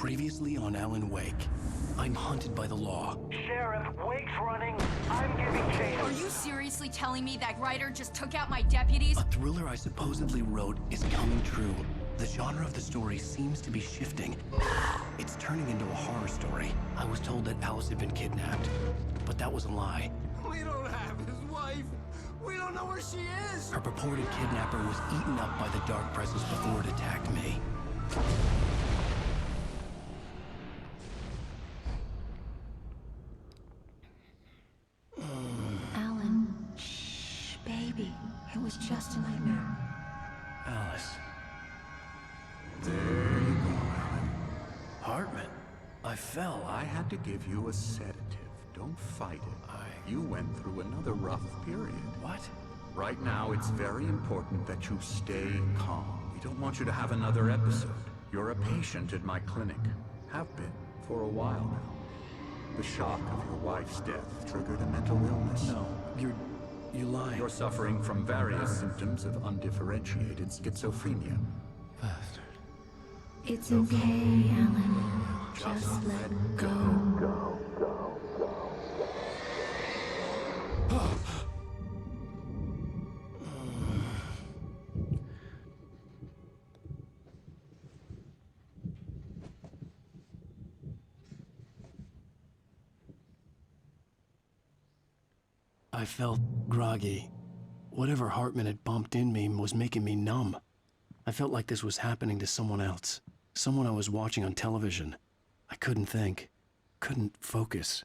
Previously on Alan Wake, I'm hunted by the law. Sheriff, Wake's running. I'm giving chase. Are you seriously telling me that writer just took out my deputies? A thriller I supposedly wrote is coming true. The genre of the story seems to be shifting. It's turning into a horror story. I was told that Alice had been kidnapped, but that was a lie. We don't have his wife. We don't know where she is. Her purported kidnapper was eaten up by the dark presence before it attacked me. Alan, shh, baby. It was just a nightmare. Alice. There you go, Alan. Hartman. I fell. I had to give you a sedative. Don't fight it. You went through another rough period. What? Right now, it's very important that you stay calm. We don't want you to have another episode. You're a patient at my clinic. Have been for a while now. The shock of your wife's death triggered a mental illness. No, you lying. You're suffering from various symptoms of undifferentiated schizophrenia. Bastard. It's okay, Alan. Just let go. I felt groggy. Whatever Hartman had bumped in me was making me numb. I felt like this was happening to someone else. Someone I was watching on television. I couldn't think. Couldn't focus.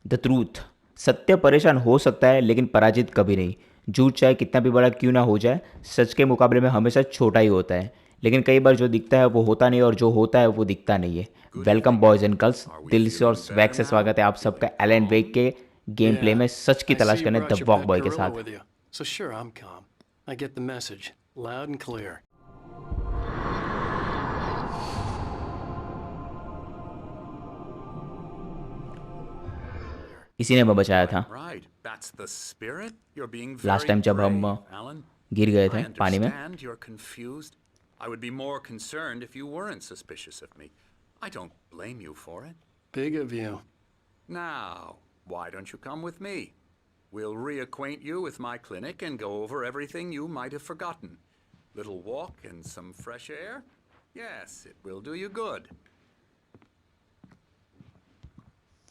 The truth, सत्य परेशान हो सकता है लेकिन पराजित कभी नहीं। झूठ चाहे कितना भी बड़ा क्यों ना हो जाए, सच के मुकाबले में हमेशा छोटा ही होता है। लेकिन कई बार जो दिखता है वो होता नहीं और जो होता है वो दिखता नहीं है। वेलकम बॉयज़ एंड गर्ल्स, दिल से और स्वैग से स्वागत है आप सबका एलन वेक के गेम प्ले में सच की तलाश करने द वॉक बॉय के साथ। So sure, I'm calm. I get the message, loud and clear. इसी ने हमें बचाया था Right, that's the spirit. You're being last very time जब हम brave, Alan. गिर गए थे I पानी में। understand you're confused. I would be more concerned if you weren't suspicious of me. I don't blame you for it. Big of you. Now, why don't you come with me? We'll reacquaint you with my clinic and go over everything you might have forgotten. Little walk and some fresh air? Yes, it will do you good.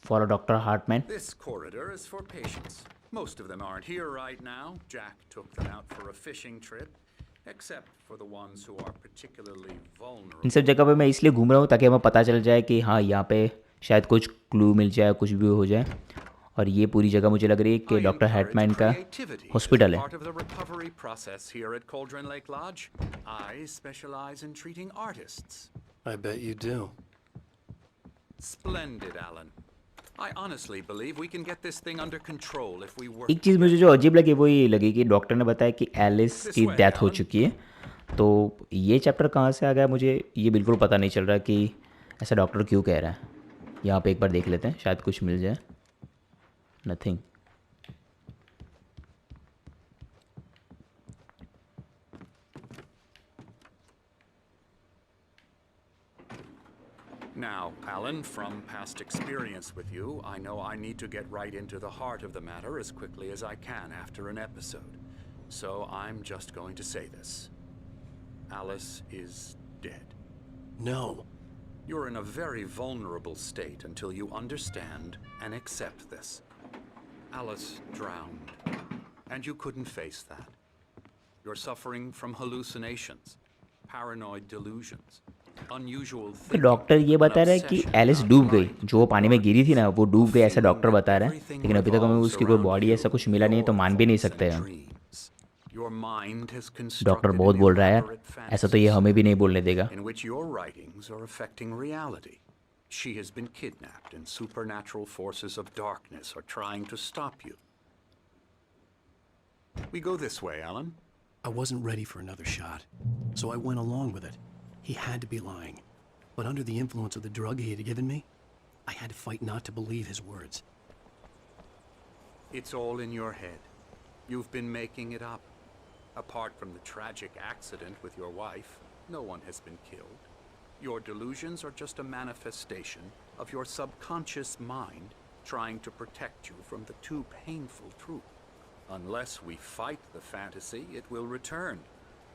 Follow doctor Hartman. This corridor is for patients. Most of them aren't here right now. Jack took them out for a fishing trip, except for the ones who are particularly vulnerable. इन सब जगह पे मैं इसलिए घूम रहा हूँ ताकि हमें पता चल जाए कि हाँ यहाँ पे शायद कुछ क्लू मिल जाए, कुछ भी हो जाए। और ये पूरी जगह मुझे लग रही है कि डॉक्टर हार्टमैन का हॉस्पिटल है। Part of the recovery process here at Cauldron Lake Lodge. I specialize in treating artists. I bet you do. Splendid, Alan. I honestly believe we can get this thing under control if we work. एक चीज़ मुझे जो अजीब लगी वो ये लगी कि doctor ने बताया कि एलिस की डेथ हो चुकी है। तो ये चैप्टर कहाँ से आ गया मुझे ये बिल्कुल पता नहीं चल रहा कि ऐसा डॉक्टर क्यों कह रहा है। यहाँ पे एक बार देख लेते हैं, शायद कुछ मिल जाए। Nothing. Now, Alan, from past experience with you, I know I need to get right into the heart of the matter as quickly as I can after an episode. So I'm just going to say this. Alice is dead. No. You're in a very vulnerable state until you understand and accept this. Alice drowned, and you couldn't face that. You're suffering from hallucinations, paranoid delusions, unusual तो thinking, doctor ये बता रहा है कि obsession Alice about डूब गई, trying जो पानी में गिरी थी ना वो डूब गई ऐसा डॉक्टर बता रहा है। everything लेकिन अभी तक हमें revolves उसकी कोई around बॉडी you, ऐसा कुछ मिला नहीं है तो your मान भी नहीं thoughts सकते and हम। dreams. Your mind has doctor constructed बहुत an बोल रहा है, elaborate ऐसा तो ये fantasy हमें भी नहीं बोलने देगा। in which your writings are affecting reality. She has been kidnapped and supernatural forces of darkness are trying to stop you. We go this way, Alan. I wasn't ready for another shot, so I went along with it. He had to be lying. But under the influence of the drug he had given me, I had to fight not to believe his words. It's all in your head. You've been making it up. Apart from the tragic accident with your wife, no one has been killed. Your delusions are just a manifestation of your subconscious mind trying to protect you from the too painful truth. Unless we fight the fantasy, it will return.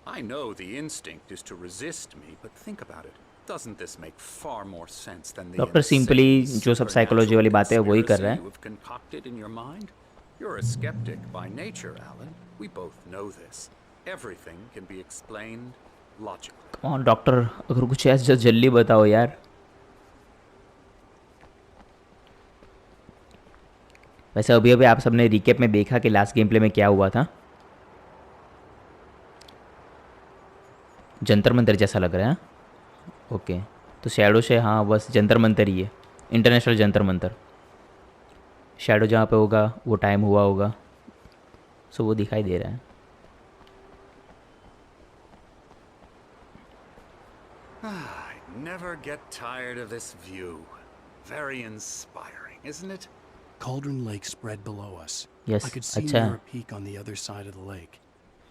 I know the instinct is to resist me, but think about it. Doesn't this make far more sense than the doctor simply जो सब psychology वाली बातें है वही कर रहा है. you have concocted in your mind? You're a skeptic by nature, Alan. We both know this. Everything can be explained logically. Come on doctor, अगर कुछ है जस्ट जल्दी बताओ यार. वैसे अभी अभी आप सबने रिकेप में देखा कि लास्ट गेम प्ले में क्या हुआ था. जंतर मंतर जैसा लग रहा है. ओके, तो शैडो से हाँ बस जंतर मंतर ही है. इंटरनेशनल जंतर मंतर. शैडो जहाँ पे होगा वो टाइम हुआ होगा. सो वो दिखाई दे रहा है. I never get tired of this view. Very inspiring, isn't it? Cauldron Lake spread below us. Yes, I could see अच्छा. Mirror Peak on the other side of the lake.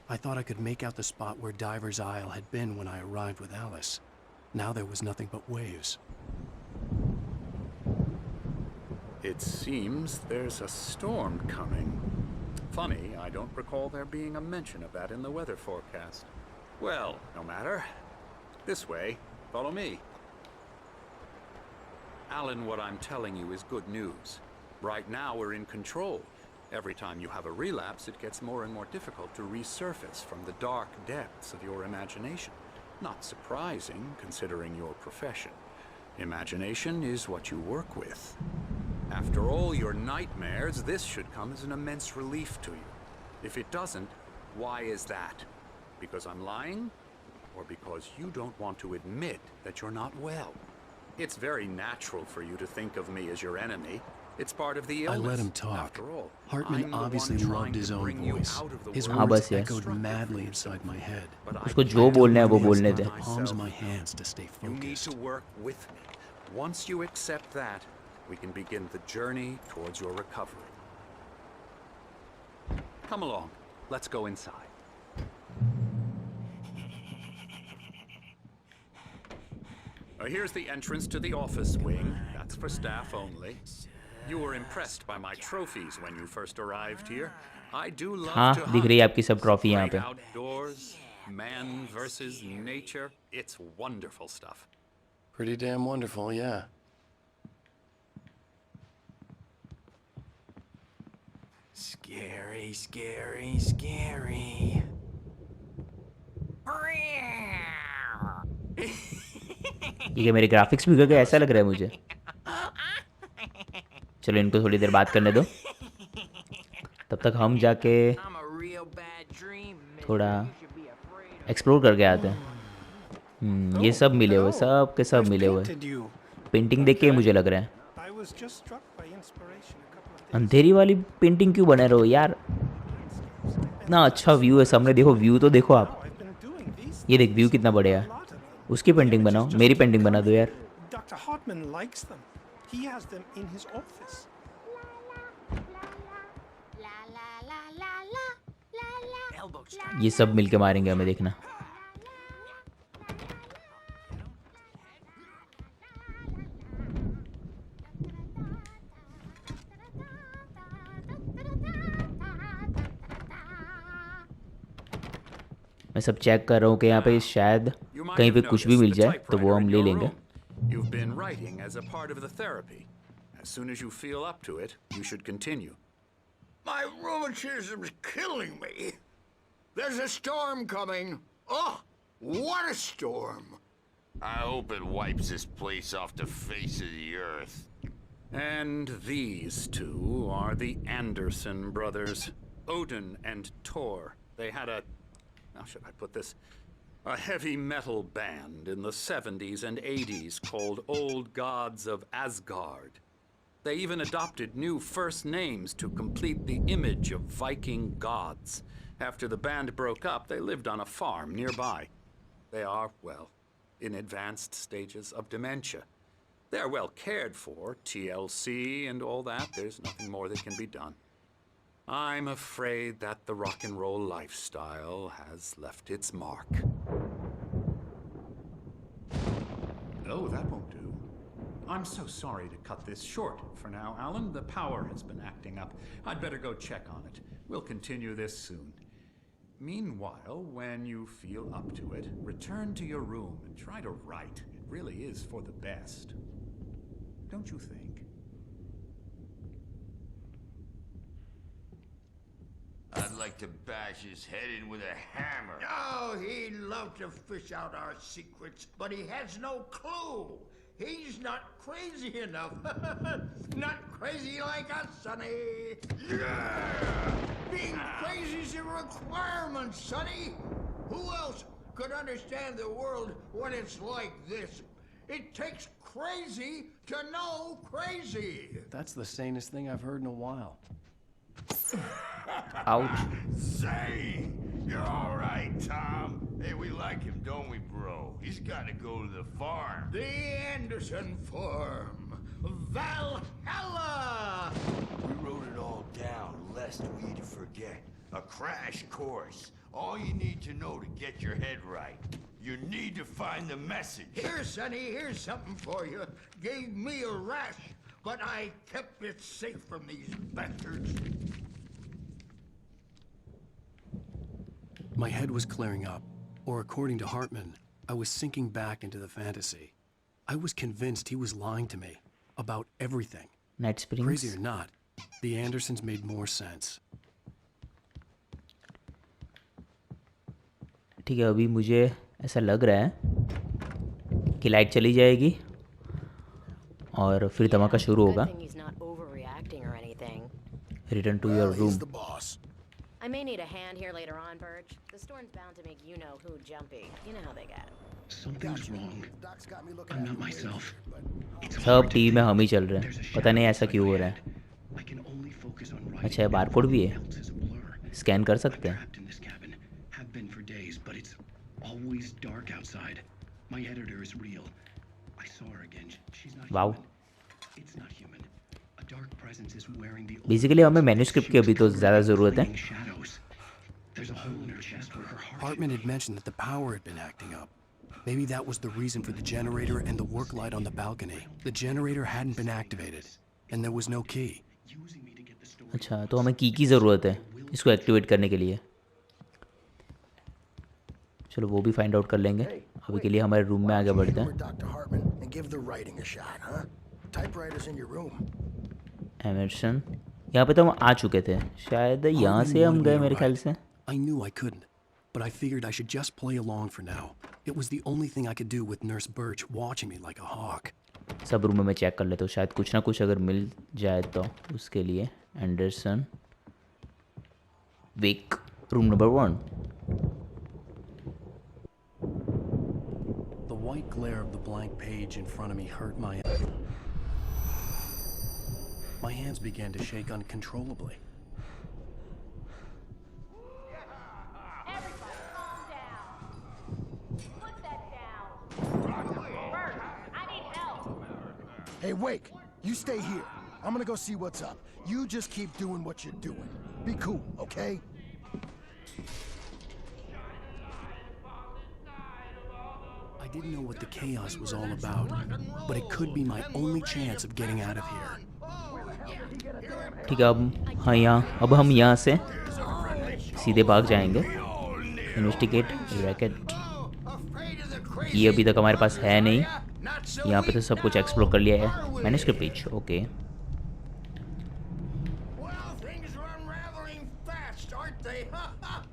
I thought I could make out the spot where Diver's Isle had been when I arrived with Alice. Now there was nothing but waves. It seems there's a storm coming. Funny, I don't recall there being a mention of that in the weather forecast. Well, no matter. This way. Follow me. Alan, what I'm telling you is good news. Right now we're in control. Every time you have a relapse, it gets more and more difficult to resurface from the dark depths of your imagination. Not surprising, considering your profession. Imagination is what you work with. After all your nightmares, this should come as an immense relief to you. If it doesn't, why is that? Because I'm lying? Or because you don't want to admit that you're not well? It's very natural for you to think of me as your enemy. It's part of the illness. I let him talk. After all, Hartman I'm the obviously one trying loved his to own bring you voice. out of the His world. words बस यार. echoed madly inside my head. But I उसको जो बोलना है वो I बोलने दे. the palms of my hands to stay You need focused. to work with me. Once you accept that, we can begin the journey towards your recovery. Come along. Let's go inside. Here's the entrance to the office wing. That's for staff only. You were impressed by my trophies when you first arrived here. I do love हाँ to दिख रही है hunt. आपकी सब trophy यहाँ Great पे. outdoors, man versus nature. It's wonderful stuff. Pretty damn wonderful, yeah. Scary, scary, scary. ये क्या मेरे ग्राफिक्स बिगड़ गए ऐसा लग रहा है मुझे. चलो इनको थोड़ी देर बात करने दो. तब तक हम जाके I'm a real bad dream. थोड़ा एक्सप्लोर करके आते हैं. ये सब मिले हुए, सब के सब मिले हुए. पेंटिंग देख के मुझे लग रहा है. अंधेरी वाली पेंटिंग क्यों बना रहे हो यार. इतना अच्छा व्यू है सामने. देखो व्यू तो देखो आप. ये देख व्यू कितना बढ़िया है. उसकी पेंटिंग बनाओ, मेरी पेंटिंग बना दो यार. Dr. Hartman likes them. He has them in his office. ये सब मिलके मारेंगे हमें, देखना. मैं सब चेक कर रहा हूँ कि यहाँ पे शायद कहीं पे कुछ भी मिल जाए तो वो हम ले लेंगे. You've been writing as a part of the therapy. As soon as you feel up to it, you should continue. My rheumatism's killing me. There's a storm coming. Oh, what a storm. I hope it wipes this place off the face of the earth. And these two are the Anderson brothers, Odin and Thor. They had a, how should I put this? A heavy metal band in the 70s and 80s called Old Gods of Asgard. They even adopted new first names to complete the image of Viking gods. After the band broke up, they lived on a farm nearby. They are, well, in advanced stages of dementia. They're well cared for, TLC and all that. There's nothing more that can be done. I'm afraid that the rock and roll lifestyle has left its mark. Oh, that won't do. I'm so sorry to cut this short for now, Alan. The power has been acting up. I'd better go check on it. We'll continue this soon. Meanwhile, when you feel up to it, return to your room and try to write. It really is for the best. Don't you think? I'd like to bash his head in with a hammer. Oh, he'd love to fish out our secrets, but he has no clue. He's not crazy enough. Not crazy like us, Sonny. Yeah! Being crazy's a requirement, Sonny. Who else could understand the world when it's like this? It takes crazy to know crazy. That's the sanest thing I've heard in a while. Ouch. Say, you're all right, Tom. Hey, we like him, don't we, bro? He's got to go to the farm. The Anderson Farm. Valhalla! We wrote it all down, lest we forget. A crash course. All you need to know to get your head right. You need to find the message. Here, Sonny, here's something for you. Gave me a rash, but I kept it safe from these bastards. My head was clearing up, or according to Hartman, I was sinking back into the fantasy. I was convinced he was lying to me about everything. Night Springs. Crazy or not, the Andersons made more sense. ठीक है, अभी मुझे ऐसा लग रहा है कि light चली जाएगी और फिर धमाका शुरू होगा. Return to your room. I may need a hand here later on, Birch. The storm's bound to make you-know-who jumpy. You know how they get. Something's wrong. I'm not myself. सब TV में हम ही चल रहे हैं. पता नहीं ऐसा क्यों हो रहा है. अच्छा, बारकोड भी है. स्कैन कर सकते हैं. वाओ. बेसिकली हमें मैन्युस्क्रिप्ट की अभी तो ज़्यादा ज़रूरत है. Hartman had mentioned that the power had been acting up. Maybe that was the reason for the generator and the work light on the balcony. The generator hadn't been activated, and there was no key. अच्छा, तो हमें की ज़रूरत है इसको activate करने के लिए. चलो वो भी फाइंड आउट कर लेंगे. अभी के लिए हमारे रूम में आगे बढ़ते हैं. एमर्सन, यहाँ पे तो हम आ चुके थे. शायद यहाँ से हम गए मेरे ख्याल से. I knew I couldn't, but I figured I should just play along for now. It was the only thing I could do with Nurse Birch watching me like a hawk. सब रूम में check कर लेता हूँ, शायद कुछ ना कुछ अगर मिल जाए तो उसके लिए. Anderson, wake, room number 1. The white glare of the blank page in front of me hurt my... My hands began to shake uncontrollably. Everybody calm down. Put that down. Bert, I need help. Hey, Wake, you stay here. I'm gonna go see what's up. You just keep doing what you're doing. Be cool, okay? I didn't know what the chaos was all about, but it could be my only chance of getting out of here. ठीक है, अब हाँ अब हम यहाँ से सीधे भाग जाएंगे. Investigate racket. ये अभी तक हमारे पास है नहीं. यहाँ पे तो सब कुछ एक्सप्लोर कर लिया है. Manuscript page, okay.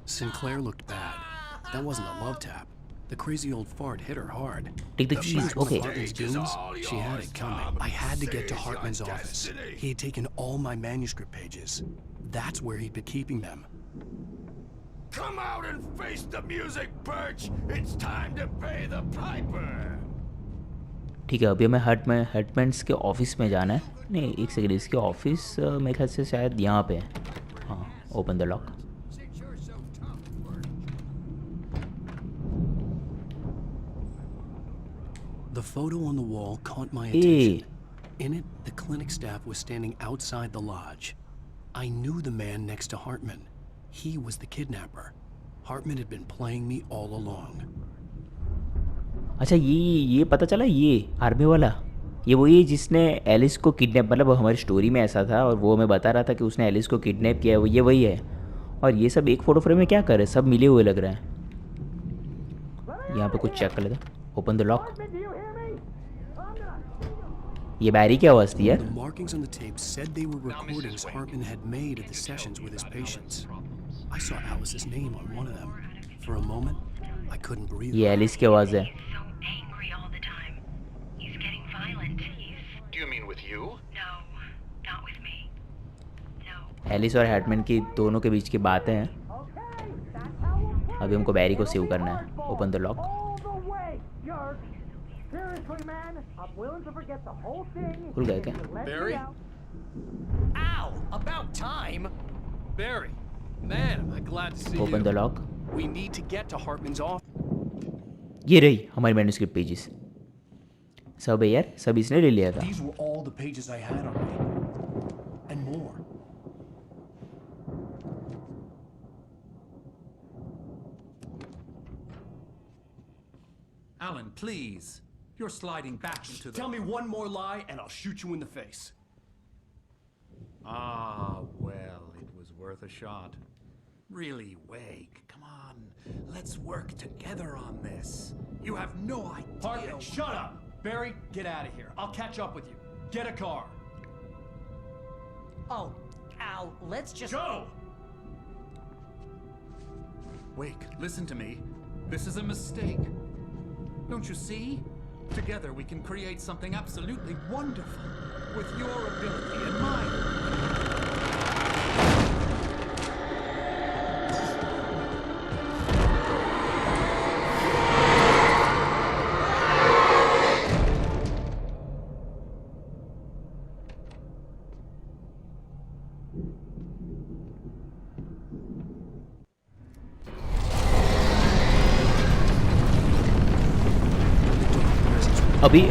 Sinclair looked bad. That wasn't a love tap. The crazy old fart hit her hard. Take the keys, okay. Hartman's goons, she had it coming. I had to get to Hartman's office. He had taken all my manuscript pages. That's where he'd been keeping them. Come out and face the music, Birch. It's time to pay the piper. ठीक है, अभी हमें हर्टमैन्स के office में जाना है. नहीं, एक सेकंड, इसके ऑफिस मेरे ख्याल से शायद यहाँ पे है. हाँ, open the lock. The photo on the wall caught my attention. In it, the clinic staff was standing outside the lodge. I knew the man next to Hartman. He was the kidnapper. Hartman had been playing me all along. अच्छा ये पता चला, ये army वाला ये वही है जिसने एलिस को किडनैप, मतलब हमारी स्टोरी में ऐसा था और वो हमें बता रहा था कि उसने एलिस को किडनैप किया है, वो ये वही है। और ये सब एक फ़ोटो फ्रेम में क्या कर रहे हैं, सब मिले हुए लग रहे हैं। यहाँ पे कुछ चेक कर लेते, ओपन द लॉक। ये बैरी की आवाज़ थी यार। The markings on the tape said they were recordings Hartman had made at the sessions with his patients. I saw Alice's name on one of them. For a moment, I couldn't breathe. ये Alice की आवाज़ है। Angry all the time. He's getting violent. Do you mean with you? No, not with me. No. Alice और Hartman की दोनों के बीच की बातें हैं। अभी हमको बैरी को सेव करना है। Open the lock. खुल गए क्या? Barry? Ow! About time! Barry, man, am I glad to see open the you. Lock. We need to get to Hartman's office. ये रही हमारी मैन्युस्क्रिप्ट पेजेस। सब है यार, सब इसने ले लिया था। These were all the pages I had on me. And more. Alan, please. You're sliding back into the... Tell me one more lie and I'll shoot you in the face. Ah, well, it was worth a shot. Really, Wake, come on. Let's work together on this. You have no idea... Hartman, shut up! Barry, get out of here. I'll catch up with you. Get a car. Oh, Al, let's just... Go! Wake, listen to me. This is a mistake. Don't you see? Together we can create something absolutely wonderful. With your ability and mine.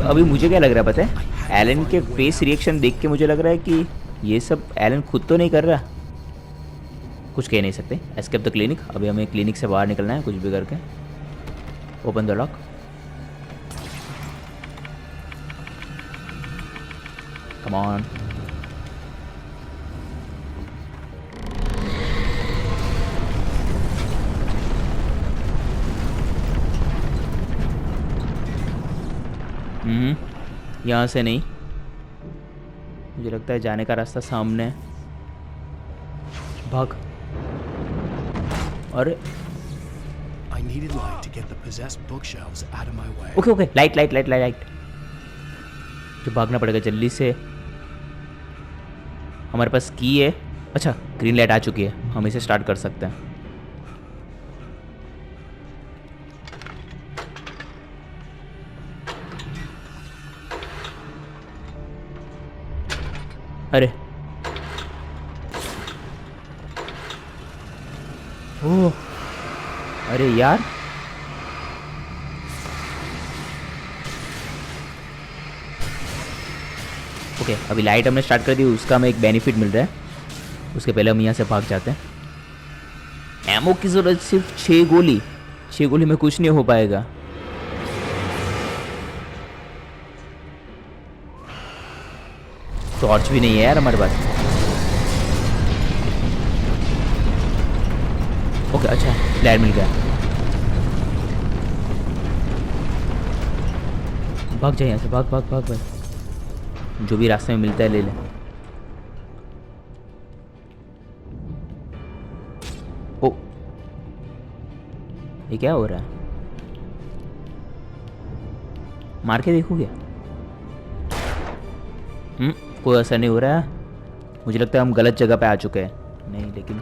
अभी मुझे क्या लग रहा है पता है, Elon के face reaction देख के मुझे लग रहा है कि ये सब एलन खुद तो नहीं कर रहा। कुछ कह नहीं सकते। Escape the clinic. अभी हमें क्लिनिक से बाहर निकलना है कुछ भी करके। Open the lock. Come on. यहाँ से नहीं, मुझे लगता है जाने का रास्ता सामने है। भाग। अरे I needed light to get the possessed bookshelves out of my way. Okay light. जो भागना पड़ेगा जल्दी से। हमारे पास की है। अच्छा, ग्रीन लाइट आ चुकी है, हम इसे स्टार्ट कर सकते हैं। अरे ओह, अरे यार, ओके अभी लाइट हमने स्टार्ट कर दी, उसका हमें एक बेनिफिट मिल रहा है। उसके पहले हम यहाँ से भाग जाते हैं। एमो की जरूरत सिर्फ 6 गोली, 6 गोली में कुछ नहीं हो पाएगा। टॉर्च भी नहीं है यार हमारे पास। ओके अच्छा, फ्लैर मिल गया। भाग जाए यहाँ से, भाग भाई। जो भी रास्ते में मिलता है ले ले। ओ, ये क्या हो रहा है? मार के देखो क्या? कोई असर नहीं हो रहा है। मुझे लगता है हम गलत जगह पे आ चुके हैं। नहीं, लेकिन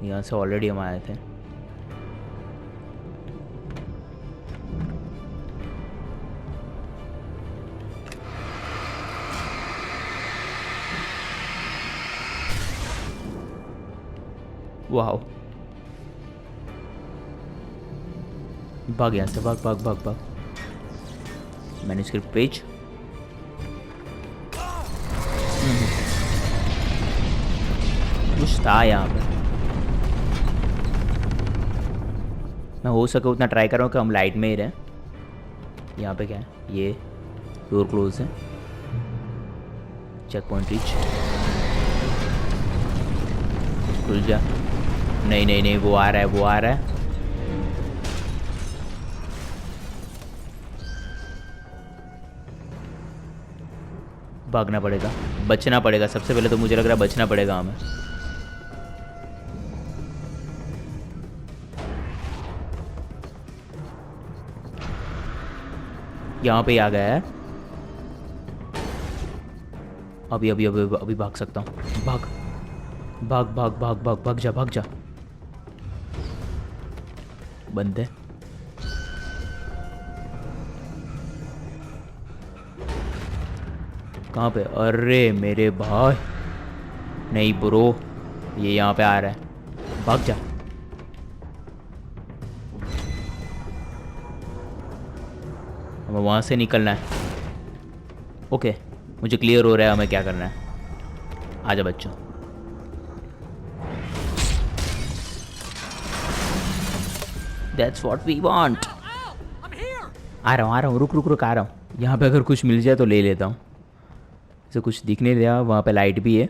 यहाँ से ऑलरेडी हम आए थे। वाह, भाग यहाँ से, भाग। Manuscript page. कुछ था यहाँ पे। मैं हो सके उतना ट्राई कर रहा हूँ कि हम लाइट में ही रहें। यहाँ पे क्या है? ये डोर क्लोज है। Checkpoint reach. खुल जा। नहीं नहीं नहीं, वो आ रहा है, वो आ रहा है। भागना पड़ेगा, बचना पड़ेगा। सबसे पहले तो मुझे लग रहा है बचना पड़ेगा हमें। यहाँ पे ही आ गया है। अभी अभी अभी अभी भाग सकता हूँ। भाग भाग भाग भाग भाग भाग जा, भाग जा। बंद है। कहाँ पे? अरे मेरे भाई, नहीं ब्रो, ये यहाँ पे आ रहा है। भाग जा। हमें वहाँ से निकलना है। ओके, मुझे क्लियर हो रहा है हमें क्या करना है। आजा बच्चों। That's what we want। आ रहा हूँ, रुक रुक रुक, आ रहा हूँ। यहाँ पे अगर कुछ मिल जाए तो ले लेता हूँ। इसे कुछ दिख नहीं रहा। वहाँ पे लाइट भी है।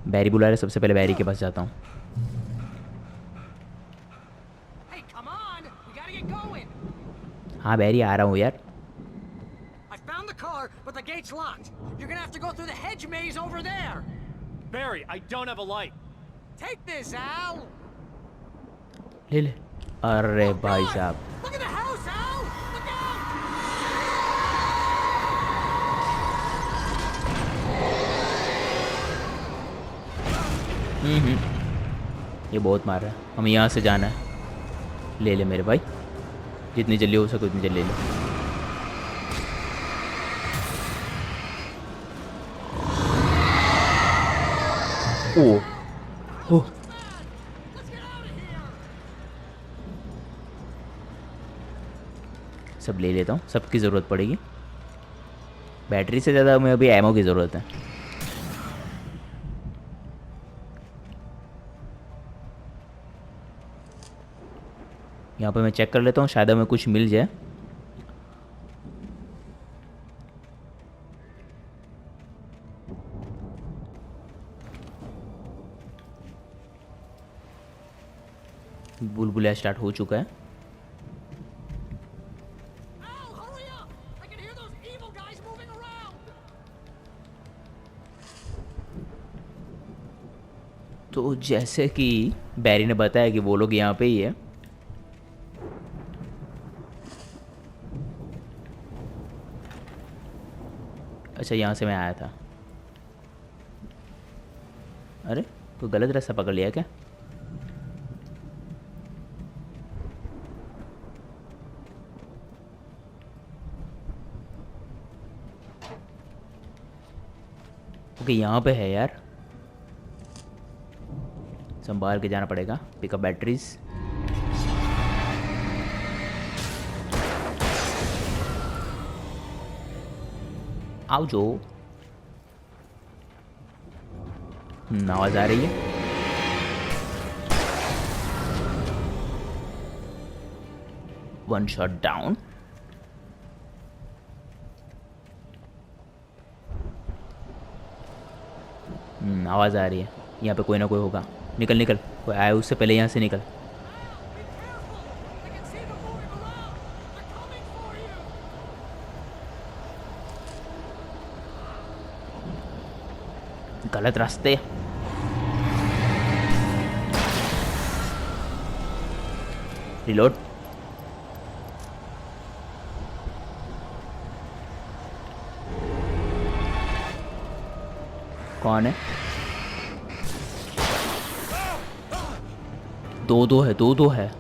बैरी बुला रहे, सबसे पहले बैरी के पास जाता हूँ। हाँ बैरी, आ रहा हूँ यार। But the gate's locked. You're gonna have to go through the hedge maze over there. Barry, I don't have a light. Take this, Al. ले ले। अरे भाई साहब, Look at the house, Al. Look out. ये बहुत मार रहा है। हमें यहाँ से जाना है। ले ले मेरे भाई, जितनी जल्दी हो सके उतनी जल्दी ले ले। ओह, सब ले लेता हूँ, सबकी ज़रूरत पड़ेगी। बैटरी से ज़्यादा हमें अभी एमो की ज़रूरत है। यहाँ पे मैं चेक कर लेता हूँ, शायद हमें कुछ मिल जाए। बुलबुला स्टार्ट हो चुका है। तो जैसे कि बैरी ने बताया कि वो लोग यहाँ पे ही है। अच्छा, यहाँ से मैं आया था। अरे, कोई गलत रास्ता पकड़ लिया क्या? ओके, यहाँ पे है यार। संभाल के जाना पड़ेगा। Pickup batteries. आओ जो। आवाज आ रही है। One shot down. आवाज आ रही है। यहाँ पे कोई ना कोई होगा। निकल निकल, कोई आया उससे पहले यहाँ से निकल। गलत रास्ते। रिलोड। कौन है? दो है, दो है।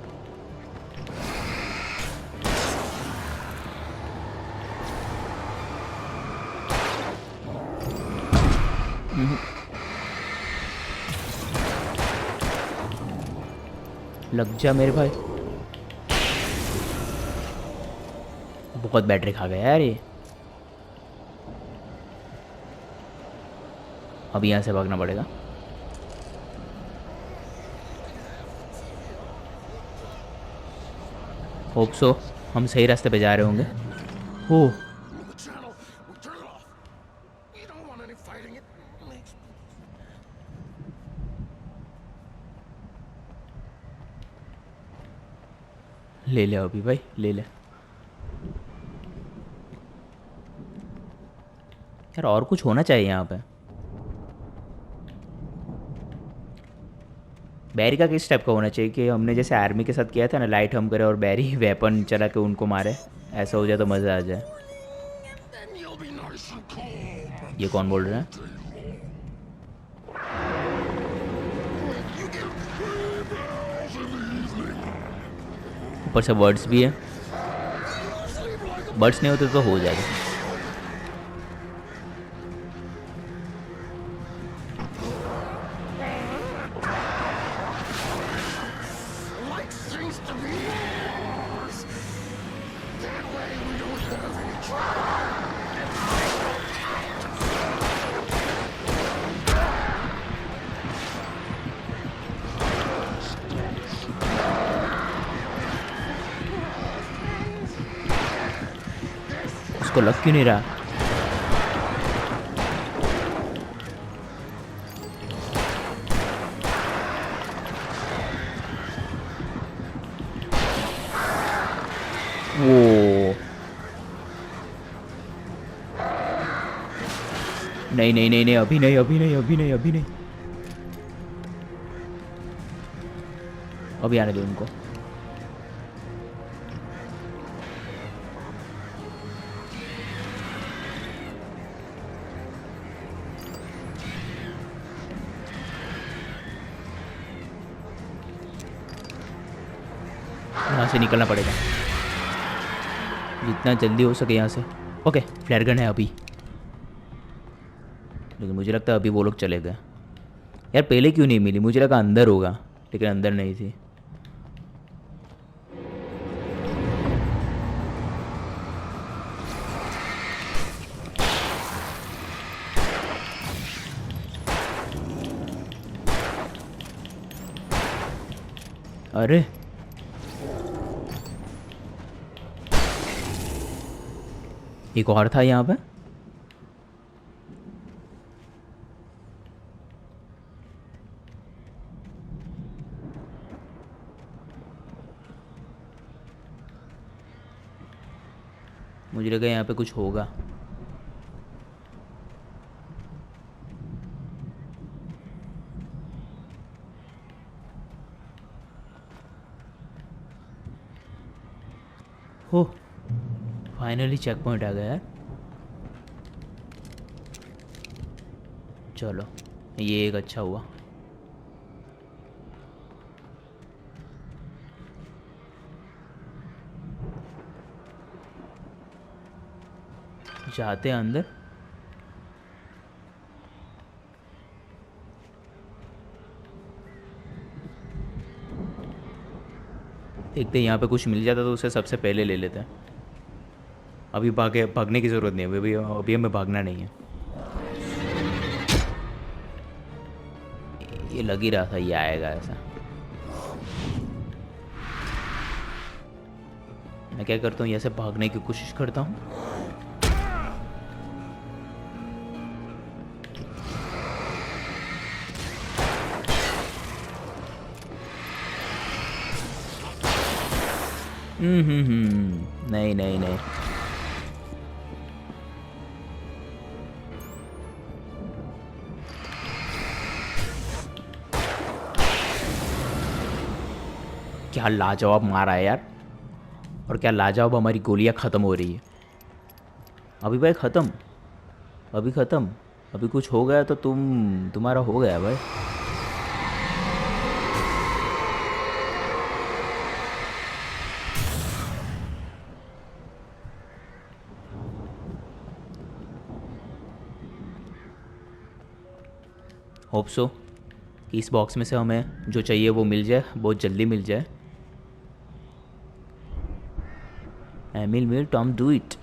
लग जा मेरे भाई। बहुत बैटरी खा गया यार ये। अब यहाँ से भागना पड़ेगा। Hope so. हम सही रास्ते पे जा रहे होंगे। हो ले ले अभी भाई, ले ले यार। और कुछ होना चाहिए यहाँ पे। बैरी का किस टाइप का होना चाहिए कि हमने जैसे आर्मी के साथ किया था ना, लाइट हम करे और बैरी वेपन चला के उनको मारे, ऐसा हो जाए तो मज़ा आ जाए। ये कौन बोल रहा है? ऊपर से वर्ड्स भी है। वर्ड्स नहीं होते तो हो जाएगा। उसको लग क्यों नहीं रहा? वो नहीं नहीं नहीं नहीं, अभी नहीं, अभी नहीं, अभी नहीं, अभी नहीं। अभी आने दो उनको। यहाँ से निकलना पड़ेगा जितना जल्दी हो सके यहाँ से। ओके, फ्लेयर गन है अभी, लेकिन मुझे लगता है अभी वो लोग चले गए। यार पहले क्यों नहीं मिली? मुझे लगा अंदर होगा, लेकिन अंदर नहीं थी। अरे एक और था यहाँ पे। मुझे लगा यहाँ पे कुछ होगा। हो फाइनली चेक पॉइंट आ गया यार। चलो ये एक अच्छा हुआ। जाते हैं अंदर। देखते हैं यहाँ पे कुछ मिल जाता तो उसे सबसे पहले ले लेते हैं। अभी भागने की ज़रूरत नहीं है, अभी हमें भागना नहीं है। ये लग ही रहा था ये आएगा ऐसा। मैं क्या करता हूँ, ऐसे भागने की कोशिश करता हूँ। नहीं नहीं नहीं, क्या लाजवाब मारा है यार। और क्या लाजवाब हमारी गोलियां ख़त्म हो रही है। अभी भाई ख़त्म, अभी ख़त्म। अभी कुछ हो गया तो तुम्हारा हो गया भाई। होप सो कि इस बॉक्स में से हमें जो चाहिए वो मिल जाए, बहुत जल्दी मिल जाए। एमिल मिल टॉम डू इट।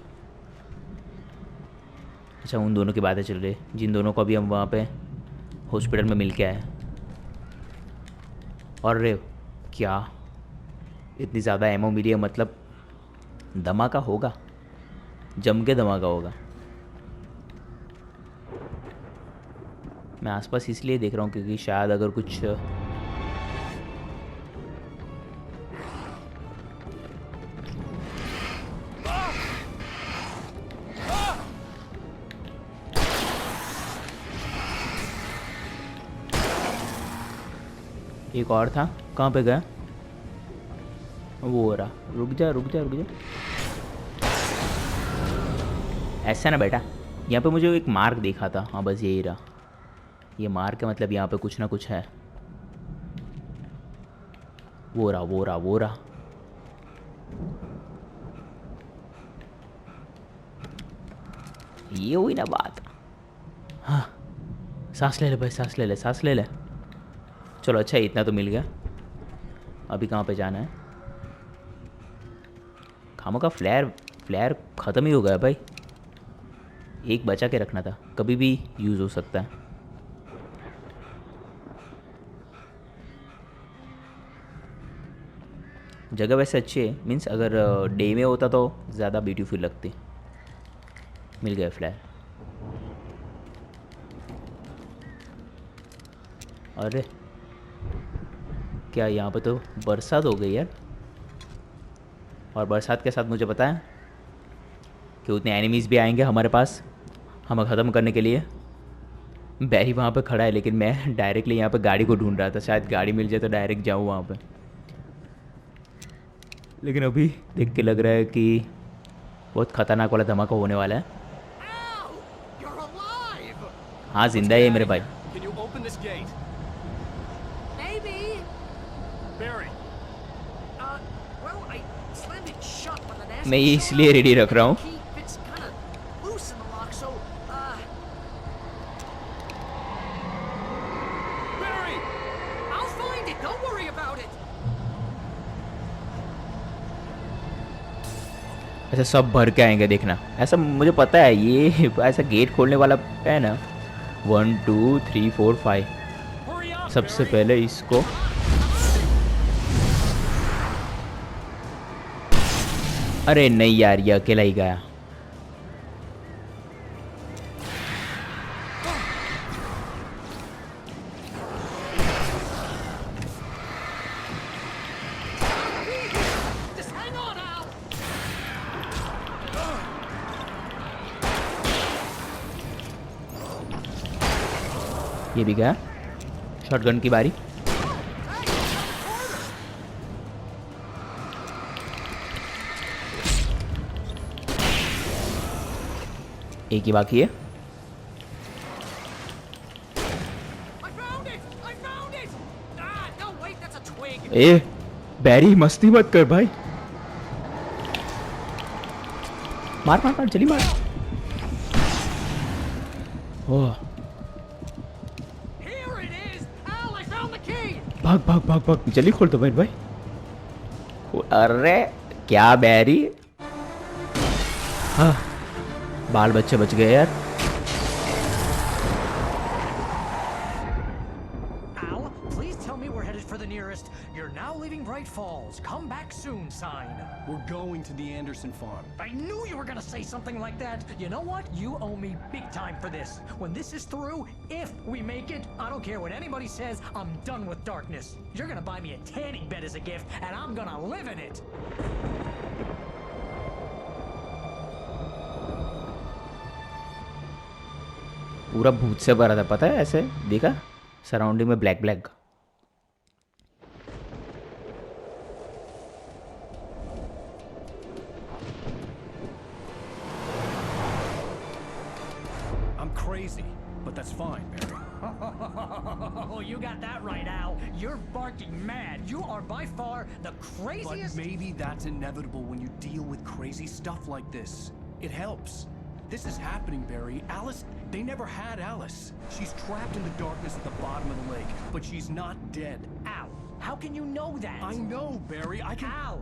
अच्छा उन दोनों की बातें चल रही, जिन दोनों को अभी हम वहाँ पे हॉस्पिटल में मिल के आए। और रे क्या इतनी ज़्यादा एमो मिली है, मतलब धमाका होगा, जम के धमाका होगा। मैं आसपास इसलिए देख रहा हूँ क्योंकि शायद अगर कुछ एक और था, कहाँ पे गया? वो हो रहा, रुक जा रुक जा रुक जा। ऐसा ना बेटा, यहाँ पे मुझे एक मार्क देखा था, हाँ बस यही रहा। ये मार्क है, मतलब यहाँ पे कुछ ना कुछ है। वो रहा वो रहा वो रहा। ये हुई ना बात। हाँ, सांस ले ले भाई, सांस ले ले, सांस ले ले। चलो अच्छा, इतना तो मिल गया। अभी कहाँ पे जाना है? खामों का फ्लेयर ख़त्म ही हो गया भाई। एक बचा के रखना था, कभी भी यूज़ हो सकता है। जगह वैसे अच्छी है, मीन्स अगर डे में होता तो ज़्यादा ब्यूटीफुल लगती। मिल गया फ्लेयर। अरे क्या यहाँ पे तो बरसात हो गई यार। और बरसात के साथ मुझे पता है कि उतने एनिमीज़ भी आएंगे हमारे पास हमें ख़त्म करने के लिए। बैरी वहाँ पे खड़ा है, लेकिन मैं डायरेक्टली यहाँ पे गाड़ी को ढूंढ रहा था, शायद गाड़ी मिल जाए तो डायरेक्ट जाऊँ वहाँ पे। लेकिन अभी देख के लग रहा है कि बहुत ख़तरनाक वाला धमाका होने वाला है। हाँ जिंदा है मेरे भाई। मैं ये इसलिए रेडी रख रहा हूँ ऐसा सब भर के आएंगे, देखना। ऐसा मुझे पता है, ये ऐसा गेट खोलने वाला है ना। 1 2 3 4 5। सबसे पहले इसको अरे नहीं यार, ये अकेला ही गया। ये भी गया। शॉटगन की बारी। एक ही बाकी है। ए बैरी, मस्ती मत कर भाई। मार मार मार, जल्दी मार। ओह, भाग भाग भाग भाग, जल्दी खोल दो भाई। अरे क्या बैरी। हाँ, बाल बच्चे बच गए यार। Al, please tell me we're headed for the nearest "You're now leaving Bright Falls. Come back soon" sign. We're going to the Anderson farm. I knew you were gonna say something like that. You know what? You owe me big time for this. When this is through, if we make it, I don't care what anybody says, I'm done with darkness. You're gonna buy me a tanning bed as a gift, and I'm gonna live in it. पूरा भूत से भरा था, पता है? ऐसे देखा surrounding में black black. I'm crazy, but that's fine, Barry. Oh, you got that right, Al. You're barking mad. You are by far the craziest. But maybe that's inevitable when you deal with crazy stuff like this. It helps. This is happening, Barry. Alice, they never had Alice. She's trapped in the darkness at the bottom of the lake, but she's not dead. Al, how can you know that? I know, Barry. I can... Al,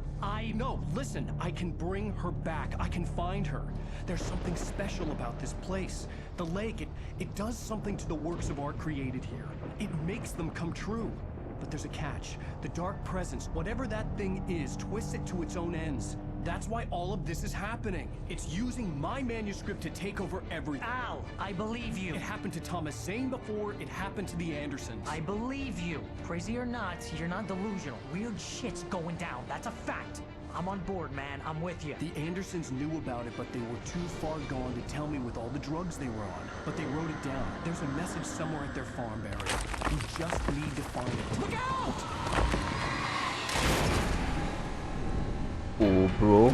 No, listen. I can bring her back. I can find her. There's something special about this place. The lake, it does something to the works of art created here. It makes them come true. But there's a catch. The dark presence, whatever that thing is, twists it to its own ends. That's why all of this is happening. It's using my manuscript to take over everything. Al, I believe you. It happened to Thomas Zane before it happened to the Andersons. I believe you. Crazy or not, you're not delusional. Weird shit's going down. That's a fact. I'm on board, man. I'm with you. The Andersons knew about it, but they were too far gone to tell me with all the drugs they were on. But they wrote it down. There's a message somewhere at their farm, Barry. We just need to find it. Look out! Oh, bro.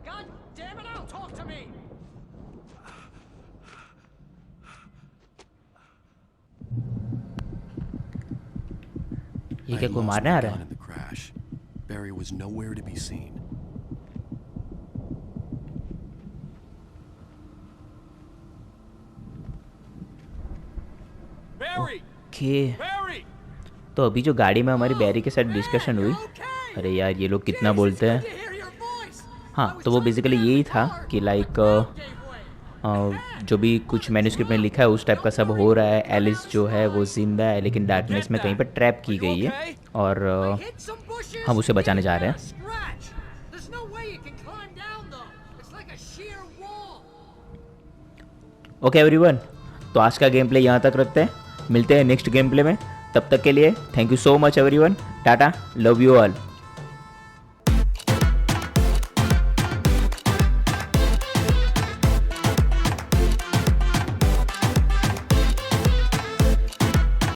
God damn it, Al, talk to me. ये क्या कोई मारने आ रहा है? In the crash. Barry was nowhere to be seen. Okay, तो अभी जो गाड़ी में हमारी बैरी के साथ डिस्कशन हुई, अरे यार ये लोग कितना बोलते हैं। हाँ, तो वो बेसिकली यही था कि लाइक जो भी कुछ मैन्युस्क्रिप्ट में लिखा है उस टाइप का सब हो रहा है। एलिस जो है वो जिंदा है लेकिन डार्कनेस में कहीं पर ट्रैप की गई है और हम उसे बचाने जा रहे हैं। ओके एवरीवन, तो आज का गेम प्ले यहाँ तक रखते हैं, मिलते हैं नेक्स्ट गेम प्ले में। तब तक के लिए thank you so much everyone, Tata, love you all.